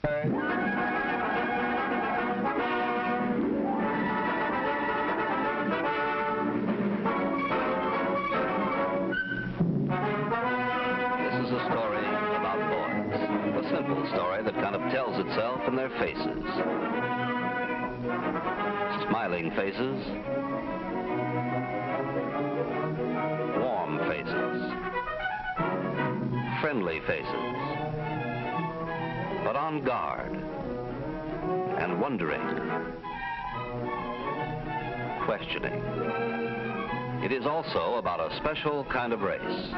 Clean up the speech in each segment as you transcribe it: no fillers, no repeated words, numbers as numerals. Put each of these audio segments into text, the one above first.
This is a story about boys. A simple story that kind of tells itself in their faces. Smiling faces. Warm faces. Friendly faces. But on guard. And wondering. Questioning. It is also about a special kind of race.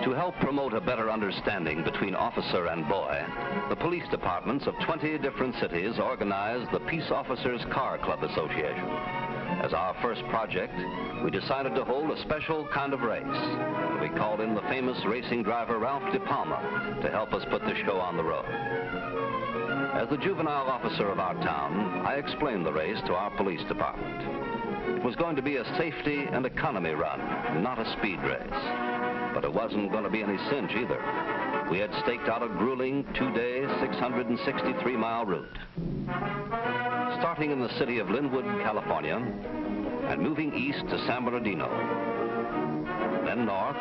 To help promote a better understanding between officer and boy, the police departments of 20 different cities organized the Peace Officers Car Club Association. As our first project, we decided to hold a special kind of race. We called in the famous racing driver Ralph De Palma to help us put the show on the road. As the juvenile officer of our town, I explained the race to our police department. It was going to be a safety and economy run, not a speed race. But it wasn't going to be any cinch either. We had staked out a grueling 2-day, 663-mile route. Starting in the city of Linwood, California, and moving east to San Bernardino. Then north,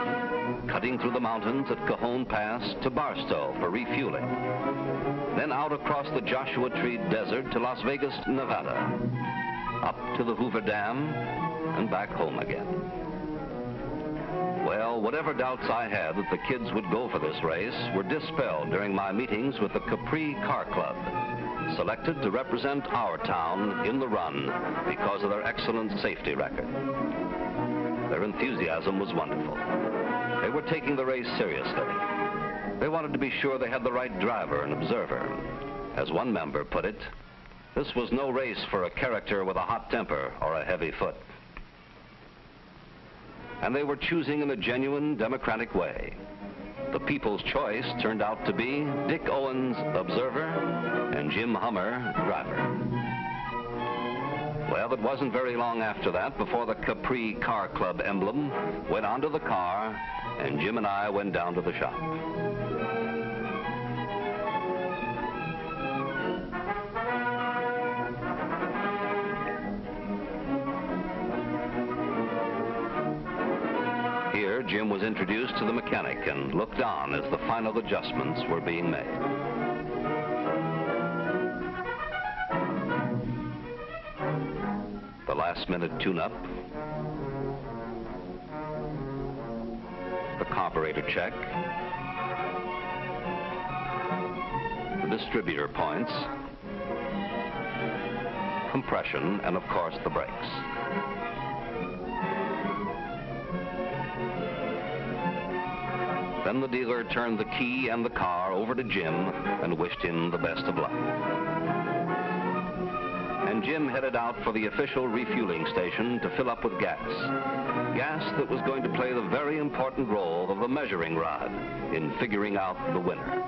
cutting through the mountains at Cajon Pass to Barstow for refueling. Then out across the Joshua Tree Desert to Las Vegas, Nevada. Up to the Hoover Dam and back home again. Well, whatever doubts I had that the kids would go for this race were dispelled during my meetings with the Capri Car Club, selected to represent our town in the run because of their excellent safety record. Their enthusiasm was wonderful. They were taking the race seriously. They wanted to be sure they had the right driver and observer. As one member put it, this was no race for a character with a hot temper or a heavy foot. And they were choosing in a genuine democratic way. The people's choice turned out to be Dick Owens, observer, and Jim Hummer, driver. Well, it wasn't very long after that before the Capri Car Club emblem went onto the car, and Jim and I went down to the shop. Here, Jim was introduced to the mechanic and looked on as the final adjustments were being made. The last-minute tune-up, the carburetor check, the distributor points, compression, and of course the brakes. Then the dealer turned the key and the car over to Jim and wished him the best of luck. And Jim headed out for the official refueling station to fill up with gas. Gas that was going to play the very important role of a measuring rod in figuring out the winner.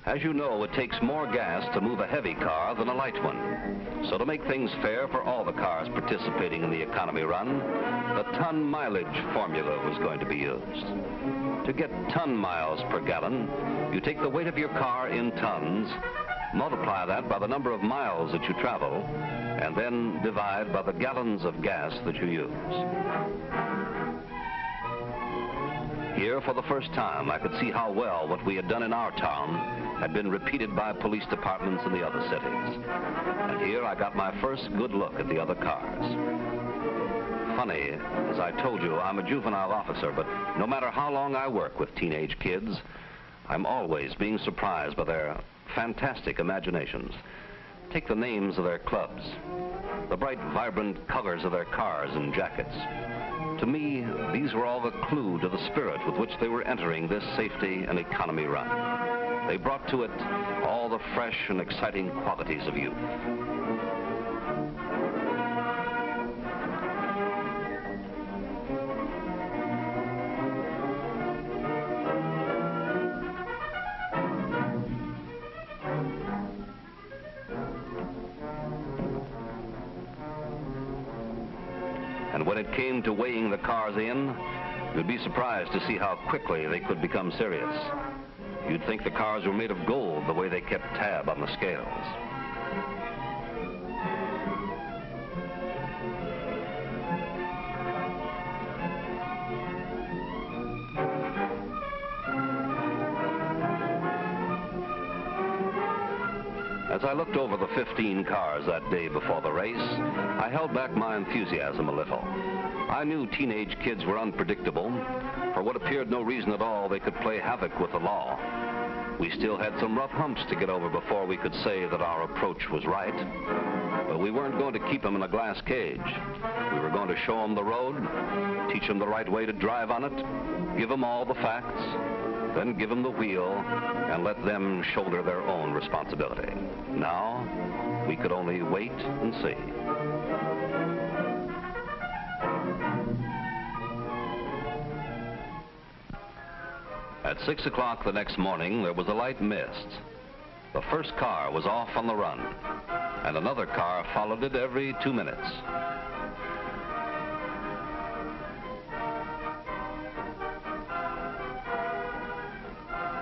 As you know, it takes more gas to move a heavy car than a light one. So to make things fair for all the cars participating in the economy run, the ton mileage formula was going to be used. To get ton miles per gallon, you take the weight of your car in tons, multiply that by the number of miles that you travel, and then divide by the gallons of gas that you use. Here, for the first time, I could see how well what we had done in our town had been repeated by police departments in the other cities. And here I got my first good look at the other cars. Funny, as I told you, I'm a juvenile officer, but no matter how long I work with teenage kids, I'm always being surprised by their fantastic imaginations. Take the names of their clubs, the bright, vibrant colors of their cars and jackets. To me, these were all the clue to the spirit with which they were entering this safety and economy run. They brought to it all the fresh and exciting qualities of youth. And when it came to weighing the cars in, you'd be surprised to see how quickly they could become serious. You'd think the cars were made of gold the way they kept tab on the scales. As I looked over the 15 cars that day before the race, I held back my enthusiasm a little. I knew teenage kids were unpredictable. For what appeared no reason at all, they could play havoc with the law. We still had some rough humps to get over before we could say that our approach was right. But we weren't going to keep them in a glass cage. We were going to show them the road, teach them the right way to drive on it, give them all the facts, then give them the wheel, and let them shoulder their own responsibility. Now, we could only wait and see. At 6 o'clock the next morning, there was a light mist. The first car was off on the run, and another car followed it every 2 minutes.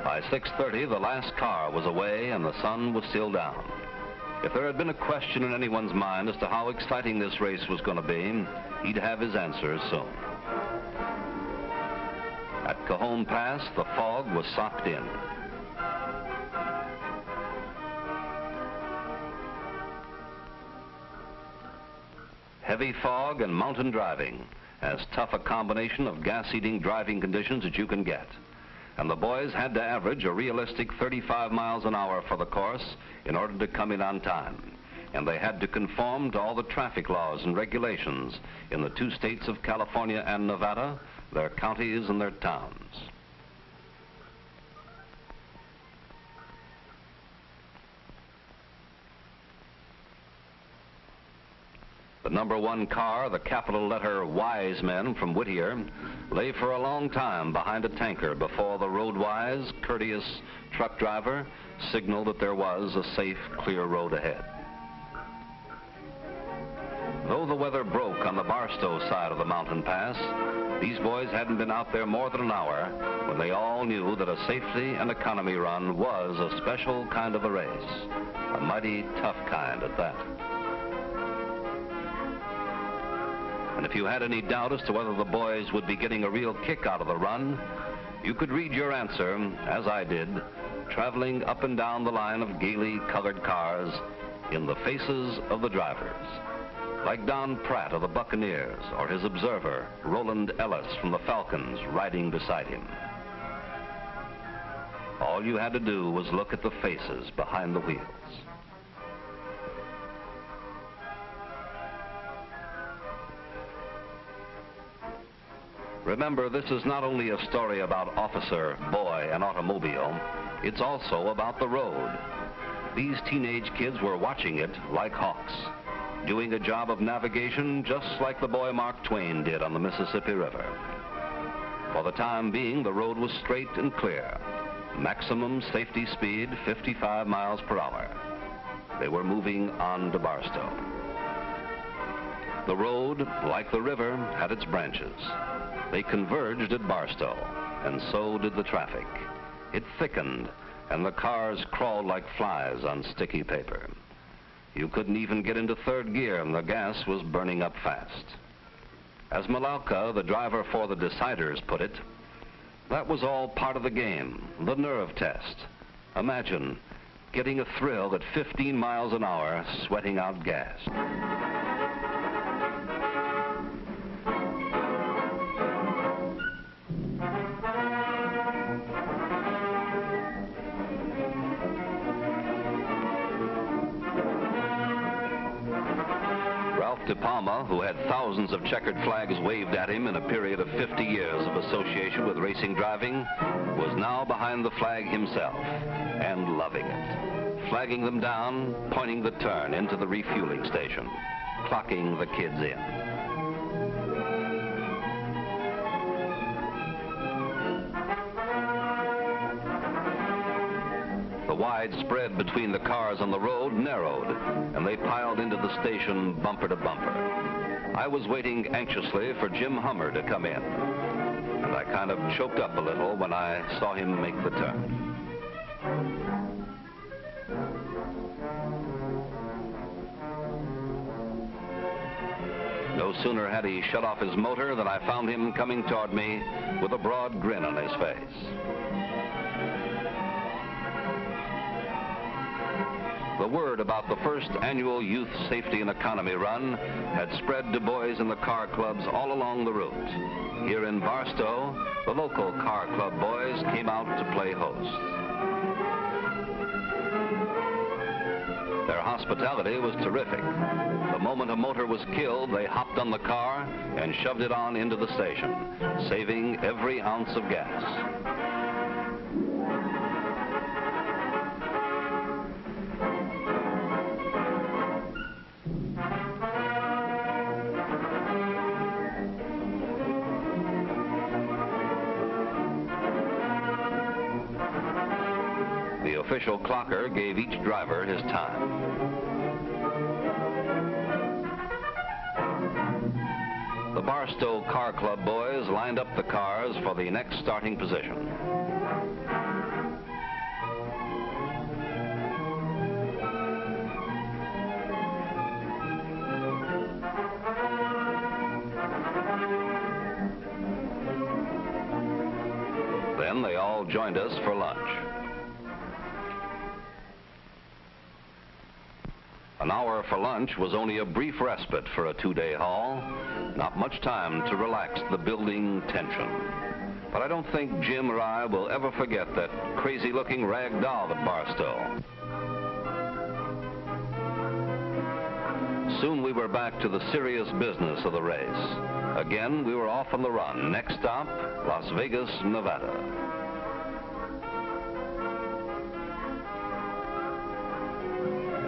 By 6:30, the last car was away and the sun was still down. If there had been a question in anyone's mind as to how exciting this race was going to be, he'd have his answers soon. At Cajon Pass, the fog was socked in. Heavy fog and mountain driving, as tough a combination of gas-eating driving conditions as you can get. And the boys had to average a realistic 35 miles an hour for the course in order to come in on time. And they had to conform to all the traffic laws and regulations in the 2 states of California and Nevada, their counties and their towns. The number 1 car, the capital letter Wise Men from Whittier, lay for a long time behind a tanker before the road-wise, courteous truck driver signaled that there was a safe, clear road ahead. Though the weather broke on the Barstow side of the mountain pass, these boys hadn't been out there more than an hour when they all knew that a safety and economy run was a special kind of a race, a mighty tough kind at that. And if you had any doubt as to whether the boys would be getting a real kick out of the run, you could read your answer, as I did, traveling up and down the line of gaily colored cars in the faces of the drivers. Like Don Pratt of the Buccaneers, or his observer, Roland Ellis from the Falcons, riding beside him. All you had to do was look at the faces behind the wheels. Remember, this is not only a story about officer, boy, and automobile. It's also about the road. These teenage kids were watching it like hawks, doing a job of navigation just like the boy Mark Twain did on the Mississippi River. For the time being, the road was straight and clear. Maximum safety speed, 55 miles per hour. They were moving on to Barstow. The road, like the river, had its branches. They converged at Barstow, and so did the traffic. It thickened, and the cars crawled like flies on sticky paper. You couldn't even get into 3rd gear, and the gas was burning up fast. As Malalka, the driver for the Deciders, put it, that was all part of the game, the nerve test. Imagine getting a thrill at 15 miles an hour, sweating out gas. Palma, who had thousands of checkered flags waved at him in a period of 50 years of association with racing driving, was now behind the flag himself and loving it, flagging them down, pointing the turn into the refueling station, clocking the kids in. The wide spread between the cars on the road narrowed, and they piled into the station bumper to bumper. I was waiting anxiously for Jim Hummer to come in, and I kind of choked up a little when I saw him make the turn. No sooner had he shut off his motor than I found him coming toward me with a broad grin on his face. The word about the first annual Youth Safety and Economy Run had spread to boys in the car clubs all along the route. Here in Barstow, the local car club boys came out to play host. Their hospitality was terrific. The moment a motor was killed, they hopped on the car and shoved it on into the station, saving every ounce of gas. The official clocker gave each driver his time. The Barstow Car Club boys lined up the cars for the next starting position. Then they all joined us for lunch. An hour for lunch was only a brief respite for a two-day haul. Not much time to relax the building tension. But I don't think Jim or I will ever forget that crazy-looking rag doll at Barstow. Soon we were back to the serious business of the race. Again, we were off on the run. Next stop, Las Vegas, Nevada.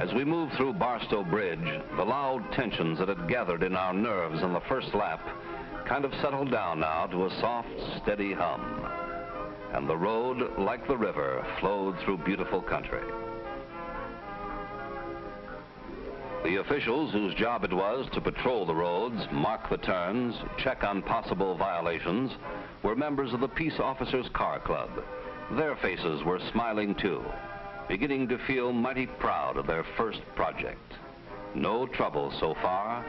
As we moved through Barstow Bridge, the loud tensions that had gathered in our nerves on the first lap kind of settled down now to a soft, steady hum. And the road, like the river, flowed through beautiful country. The officials whose job it was to patrol the roads, mark the turns, check on possible violations, were members of the Peace Officers Car Club. Their faces were smiling too, beginning to feel mighty proud of their first project. No trouble so far.